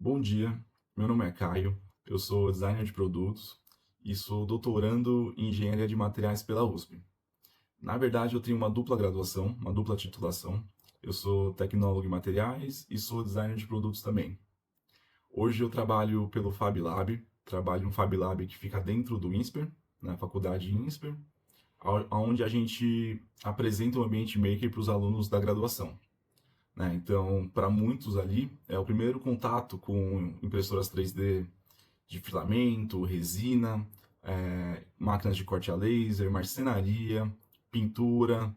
Bom dia, meu nome é Caio, eu sou designer de produtos e sou doutorando em engenharia de materiais pela USP. Na verdade, eu tenho uma dupla graduação, uma dupla titulação. Eu sou tecnólogo em materiais e sou designer de produtos também. Hoje eu trabalho pelo Fab Lab, trabalho em um Fab Lab que fica dentro do INSPER, na faculdade INSPER, onde a gente apresenta o ambiente maker para os alunos da graduação, né? Então, para muitos ali, é o primeiro contato com impressoras 3D de filamento, resina, máquinas de corte a laser, marcenaria, pintura,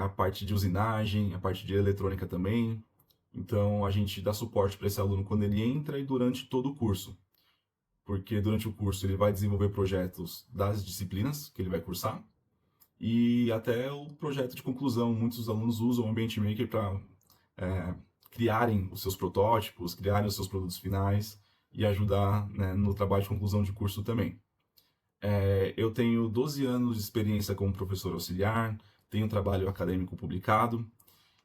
a parte de usinagem, a parte de eletrônica também. Então, a gente dá suporte para esse aluno quando ele entra e durante todo o curso, porque durante o curso ele vai desenvolver projetos das disciplinas que ele vai cursar e até o projeto de conclusão. Muitos alunos usam o Ambiente Maker para criarem os seus protótipos, criarem os seus produtos finais e ajudar, né, no trabalho de conclusão de curso também. Eu tenho 12 anos de experiência como professor auxiliar, tenho um trabalho acadêmico publicado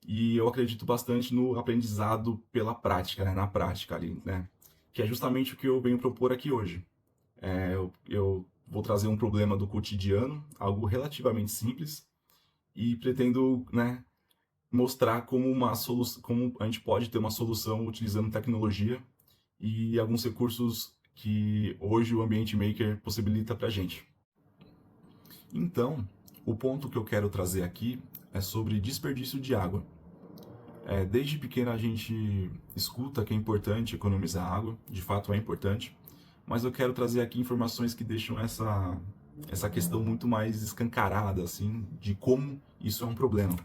e eu acredito bastante no aprendizado pela prática, né, na prática ali, né, que é justamente o que eu venho propor aqui hoje. Eu vou trazer um problema do cotidiano, algo relativamente simples, e pretendo, né, mostrar como uma solução, como a gente pode ter uma solução utilizando tecnologia e alguns recursos que hoje o Ambiente Maker possibilita para a gente. Então, o ponto que eu quero trazer aqui é sobre desperdício de água. Desde pequeno a gente escuta que é importante economizar água, de fato é importante, mas eu quero trazer aqui informações que deixam essa questão muito mais escancarada, assim, de como isso é um problema.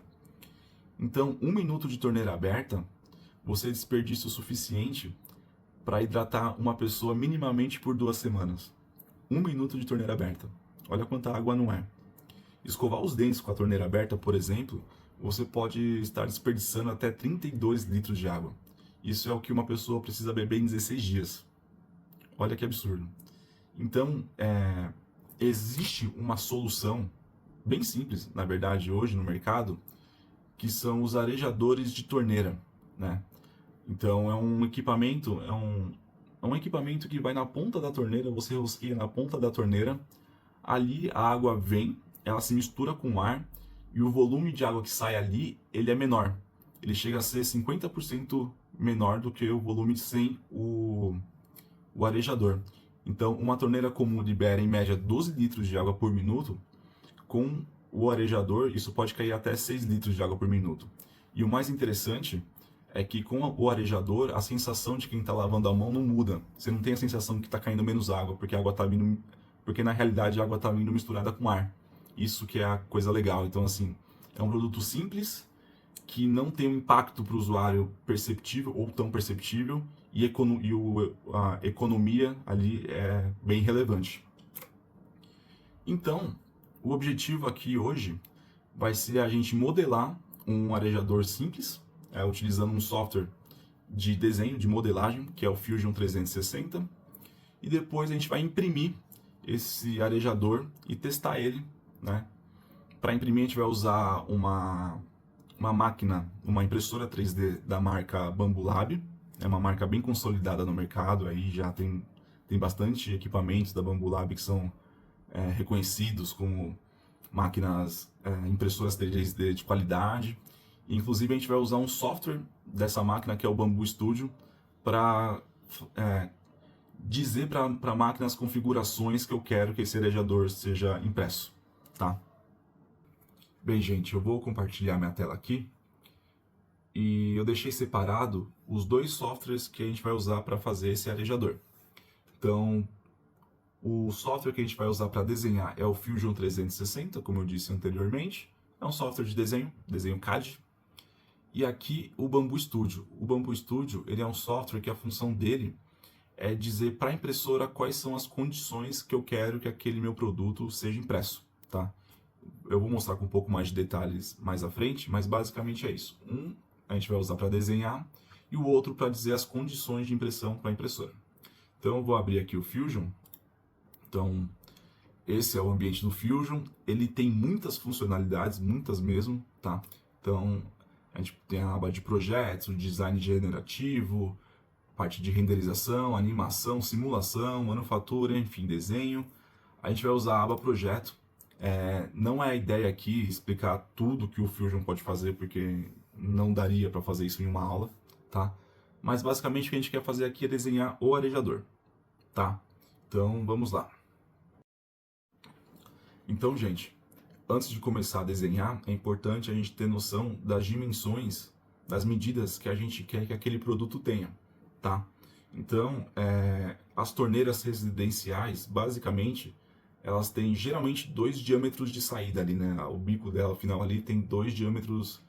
Então, 1 minuto de torneira aberta, você desperdiça o suficiente para hidratar uma pessoa minimamente por 2 semanas. 1 minuto de torneira aberta. Olha quanta água não é. Escovar os dentes com a torneira aberta, por exemplo, você pode estar desperdiçando até 32 litros de água. Isso é o que uma pessoa precisa beber em 16 dias. Olha que absurdo. Então, existe uma solução bem simples, na verdade, hoje no mercado, que são os arejadores de torneira, né? Então é um equipamento que vai na ponta da torneira, você rosqueia na ponta da torneira, ali a água vem, ela se mistura com o ar e o volume de água que sai ali, ele é menor. Ele chega a ser 50% menor do que o volume sem o arejador. Então, uma torneira comum libera em média 12 litros de água por minuto. Com o arejador, isso pode cair até 6 litros de água por minuto. E o mais interessante é que com o arejador, a sensação de quem está lavando a mão não muda. Você não tem a sensação que está caindo menos água, porque a água tá vindo, porque na realidade a água está vindo misturada com ar. Isso que é a coisa legal. Então, assim, é um produto simples, que não tem um impacto para o usuário perceptível ou tão perceptível, e a economia ali é bem relevante. Então, o objetivo aqui hoje vai ser a gente modelar um arejador simples, utilizando um software de desenho, de modelagem, que é o Fusion 360, e depois a gente vai imprimir esse arejador e testar ele, né? Para imprimir a gente vai usar uma máquina, uma impressora 3D da marca Bambu Lab, é uma marca bem consolidada no mercado, aí já tem bastante equipamentos da Bambu Lab que são reconhecidos como máquinas, impressoras 3D de qualidade. Inclusive a gente vai usar um software dessa máquina que é o Bambu Studio para dizer para a máquina as configurações que eu quero que esse arejador seja impresso, tá? Bem, gente, eu vou compartilhar minha tela aqui e eu deixei separado os dois softwares que a gente vai usar para fazer esse arejador. Então, o software que a gente vai usar para desenhar é o Fusion 360, como eu disse anteriormente. É um software de desenho CAD. E aqui o Bambu Studio. O Bambu Studio ele é um software que a função dele é dizer para a impressora quais são as condições que eu quero que aquele meu produto seja impresso, tá? Eu vou mostrar com um pouco mais de detalhes mais à frente, mas basicamente é isso. Um a gente vai usar para desenhar e o outro para dizer as condições de impressão para a impressora. Então eu vou abrir aqui o Fusion. Então, esse é o ambiente do Fusion. Ele tem muitas funcionalidades, muitas mesmo, tá? Então, a gente tem a aba de projetos, design generativo, parte de renderização, animação, simulação, manufatura, enfim, desenho. A gente vai usar a aba projeto. Não é a ideia aqui explicar tudo que o Fusion pode fazer, porque não daria para fazer isso em uma aula, tá? Mas basicamente o que a gente quer fazer aqui é desenhar o arejador, tá? Então vamos lá. Então, gente, antes de começar a desenhar, é importante a gente ter noção das dimensões, das medidas que a gente quer que aquele produto tenha, tá? Então, as torneiras residenciais, basicamente, elas têm geralmente 2 diâmetros de saída ali, né? O bico dela, final ali, tem 2 diâmetros,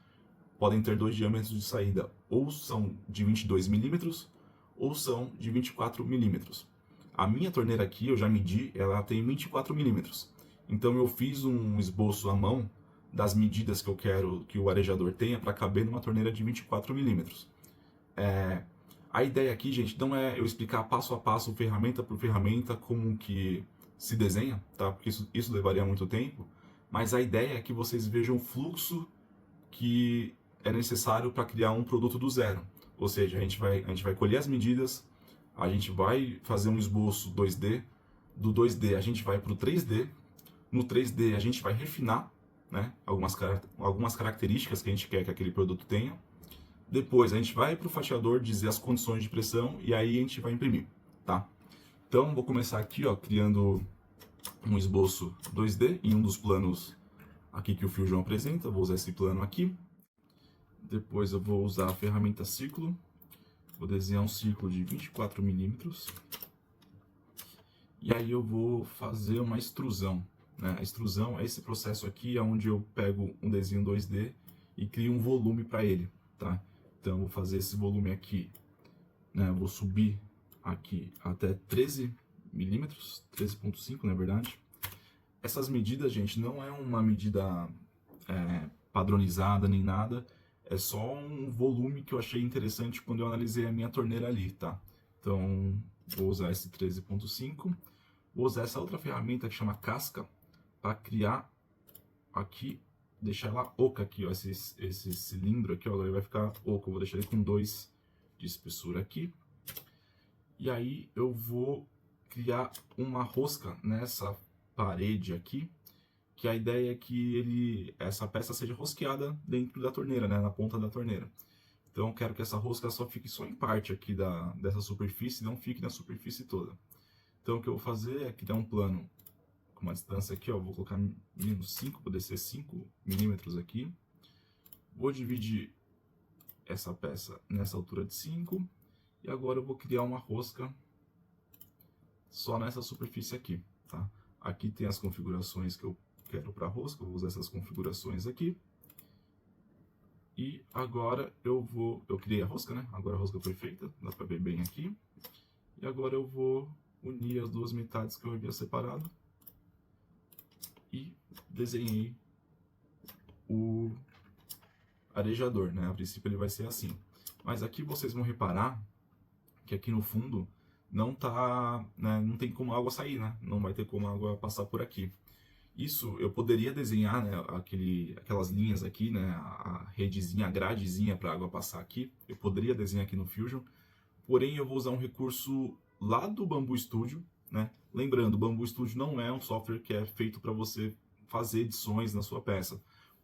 podem ter 2 diâmetros de saída, ou são de 22 milímetros, ou são de 24 milímetros. A minha torneira aqui, eu já medi, ela tem 24 milímetros. Então eu fiz um esboço à mão das medidas que eu quero que o arejador tenha para caber numa torneira de 24 milímetros. A ideia aqui, gente, não é eu explicar passo a passo, ferramenta por ferramenta, como que se desenha, tá? Porque isso levaria muito tempo. Mas a ideia é que vocês vejam o fluxo que é necessário para criar um produto do zero. Ou seja, a gente vai colher as medidas, a gente vai fazer um esboço 2D, do 2D a gente vai para o 3D, no 3D a gente vai refinar, né, algumas características que a gente quer que aquele produto tenha. Depois a gente vai para o fatiador dizer as condições de pressão e aí a gente vai imprimir, tá? Então vou começar aqui, ó, criando um esboço 2D em um dos planos aqui que o Fusion apresenta. Vou usar esse plano aqui. Depois eu vou usar a ferramenta círculo. Vou desenhar um círculo de 24 milímetros. E aí eu vou fazer uma extrusão, né? A extrusão é esse processo aqui, onde eu pego um desenho 2D e crio um volume para ele, tá? Então eu vou fazer esse volume aqui, né? Eu vou subir aqui até 13 milímetros, 13,5 na verdade. Essas medidas, gente, não é uma medida padronizada nem nada, é só um volume que eu achei interessante quando eu analisei a minha torneira ali, tá? Então vou usar esse 13,5. Vou usar essa outra ferramenta que chama casca para criar aqui, deixar ela oca aqui, ó, esse cilindro aqui, ó, agora ele vai ficar oco. Eu vou deixar ele com 2 de espessura aqui. E aí eu vou criar uma rosca nessa parede aqui, que a ideia é que essa peça seja rosqueada dentro da torneira, né, na ponta da torneira. Então eu quero que essa rosca só fique só em parte aqui dessa superfície, não fique na superfície toda. Então o que eu vou fazer é criar um plano com uma distância aqui, ó, vou colocar menos 5, poder ser 5 milímetros aqui. Vou dividir essa peça nessa altura de 5. E agora eu vou criar uma rosca só nessa superfície aqui, tá? Aqui tem as configurações que eu quero para a rosca, eu vou usar essas configurações aqui. E agora eu criei a rosca, né? Agora a rosca foi feita, dá para ver bem aqui. E agora eu vou unir as duas metades que eu havia separado e desenhei o arejador, né? A princípio ele vai ser assim. Mas aqui vocês vão reparar que aqui no fundo não tá, né, não tem como a água sair, né? Não vai ter como a água passar por aqui. Isso eu poderia desenhar, né, aquelas linhas aqui, né, a redezinha, a gradezinha para a água passar aqui. Eu poderia desenhar aqui no Fusion, porém eu vou usar um recurso lá do Bamboo Studio, né? Lembrando, o Bamboo Studio não é um software que é feito para você fazer edições na sua peça.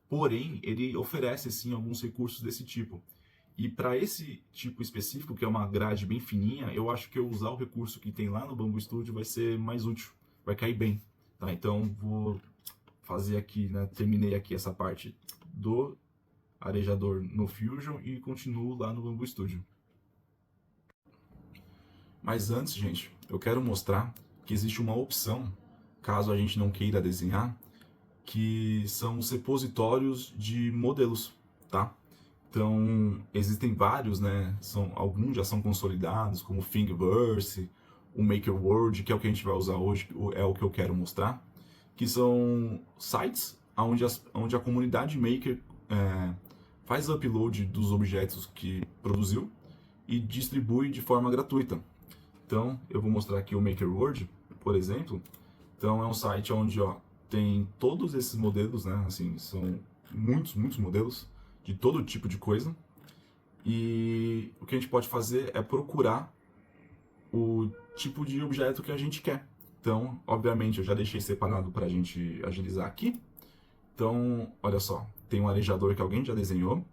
Porém, ele oferece sim alguns recursos desse tipo. E para esse tipo específico, que é uma grade bem fininha, eu acho que eu usar o recurso que tem lá no Bamboo Studio vai ser mais útil, vai cair bem. Tá? Então vou fazer aqui, né? Terminei aqui essa parte do arejador no Fusion e continuo lá no Bamboo Studio. Mas antes, gente, eu quero mostrar que existe uma opção, caso a gente não queira desenhar, que são os repositórios de modelos, tá? Então, existem vários, né? Alguns já são consolidados, como o Thingiverse, o MakerWorld, que é o que a gente vai usar hoje, é o que eu quero mostrar, que são sites onde a comunidade Maker faz upload dos objetos que produziu e distribui de forma gratuita. Então, eu vou mostrar aqui o MakerWorld, por exemplo. Então, é um site onde tem todos esses modelos, né? Assim, são muitos modelos de todo tipo de coisa. e o que a gente pode fazer é procurar o tipo de objeto que a gente quer. Então, obviamente, eu já deixei separado para a gente agilizar aqui. Então, olha só, tem um arejador que alguém já desenhou.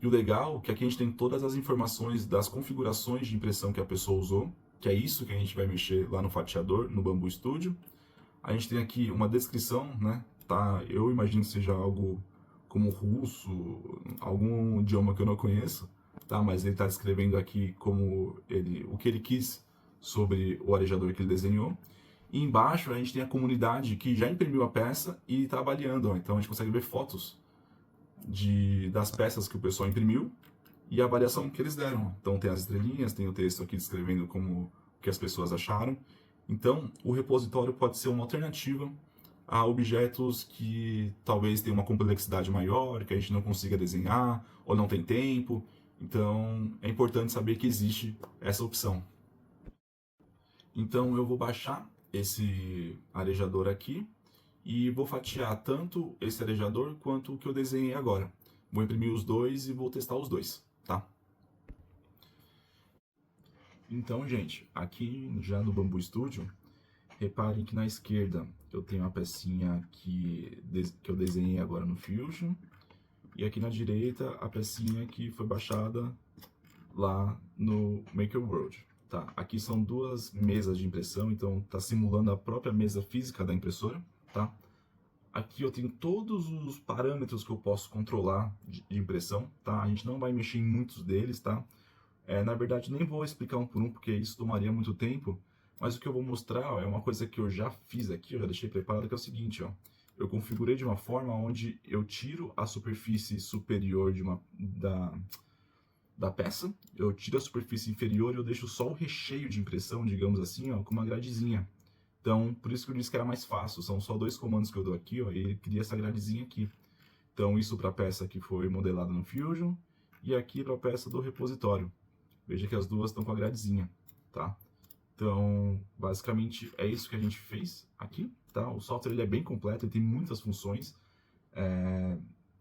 E o legal é que aqui a gente tem todas as informações das configurações de impressão que a pessoa usou, que é isso que a gente vai mexer lá no fatiador, no Bambu Studio. A gente tem aqui uma descrição, né? Tá? Eu imagino que seja algo como russo, algum idioma que eu não conheço, tá? Mas ele está descrevendo aqui o que ele quis sobre o arejador que ele desenhou. E embaixo a gente tem a comunidade que já imprimiu a peça e está avaliando. Ó. Então a gente consegue ver fotos das peças que o pessoal imprimiu e a avaliação que eles deram. Então tem as estrelinhas, tem o texto aqui descrevendo como que as pessoas acharam. Então o repositório pode ser uma alternativa a objetos que talvez tenham uma complexidade maior, que a gente não consiga desenhar ou não tem tempo. Então é importante saber que existe essa opção. Então eu vou baixar esse arejador aqui e vou fatiar tanto esse arejador quanto o que eu desenhei agora. Vou imprimir os dois e vou testar os dois, tá? Então, gente, aqui já no Bambu Studio, reparem que na esquerda eu tenho a pecinha que eu desenhei agora no Fusion, e aqui na direita a pecinha que foi baixada lá no MakerWorld. Tá? Aqui são duas mesas de impressão, então está simulando a própria mesa física da impressora. Tá? Aqui eu tenho todos os parâmetros que eu posso controlar de impressão. Tá? A gente não vai mexer em muitos deles. Tá? Na verdade, nem vou explicar um por um, porque isso tomaria muito tempo. Mas o que eu vou mostrar é uma coisa que eu já fiz aqui, eu já deixei preparado, que é o seguinte. Ó, eu configurei de uma forma onde eu tiro a superfície superior da peça, eu tiro a superfície inferior e eu deixo só o recheio de impressão, digamos assim, ó, com uma gradezinha. Então, por isso que eu disse que era mais fácil, são só dois comandos que eu dou aqui, ó, e ele cria essa gradezinha aqui. Então, isso para a peça que foi modelada no Fusion, e aqui para a peça do repositório. Veja que as duas estão com a gradezinha, tá? Então, basicamente, é isso que a gente fez aqui, tá? O software ele é bem completo, ele tem muitas funções.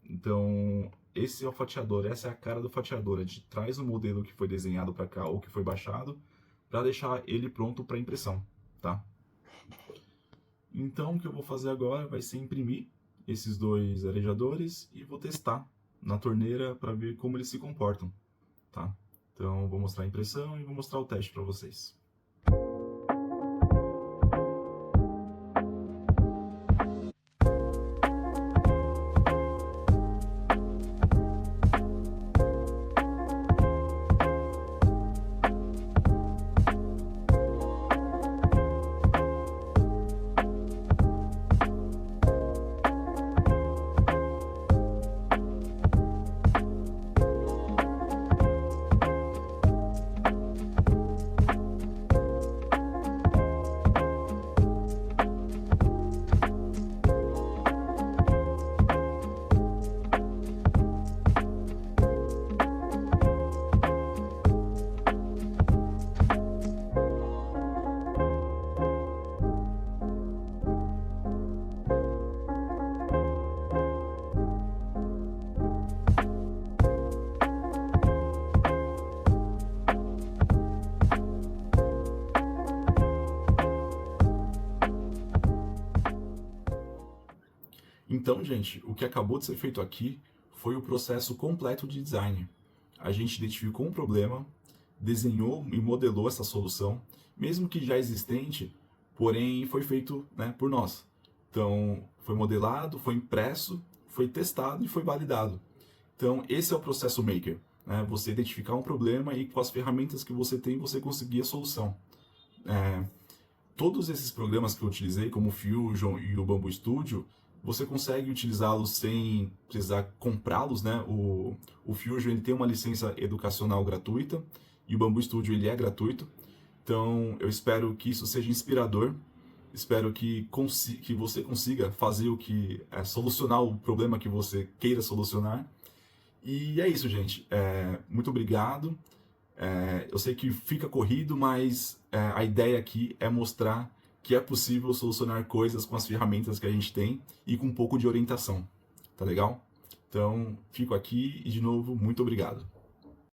Então, esse é o fatiador, essa é a cara do fatiador. A gente traz o modelo que foi desenhado para cá ou que foi baixado para deixar ele pronto para impressão, tá? Então, o que eu vou fazer agora vai ser imprimir esses dois arejadores e vou testar na torneira para ver como eles se comportam, tá? Então, vou mostrar a impressão e vou mostrar o teste para vocês. Então, gente, o que acabou de ser feito aqui foi o processo completo de design. A gente identificou um problema, desenhou e modelou essa solução, mesmo que já existente, porém foi feito, né, por nós. Então, foi modelado, foi impresso, foi testado e foi validado. Então, esse é o processo Maker, né? Você identificar um problema e com as ferramentas que você tem, você conseguir a solução. Todos esses programas que eu utilizei, como o Fusion e o Bambu Studio, você consegue utilizá-los sem precisar comprá-los, né? O Fusion ele tem uma licença educacional gratuita e o Bambu Studio ele é gratuito. Então eu espero que isso seja inspirador, espero que você consiga fazer solucionar o problema que você queira solucionar. E é isso, gente. Muito obrigado. Eu sei que fica corrido, mas a ideia aqui é mostrar que é possível solucionar coisas com as ferramentas que a gente tem e com um pouco de orientação. Tá legal? Então, fico aqui e, de novo, muito obrigado.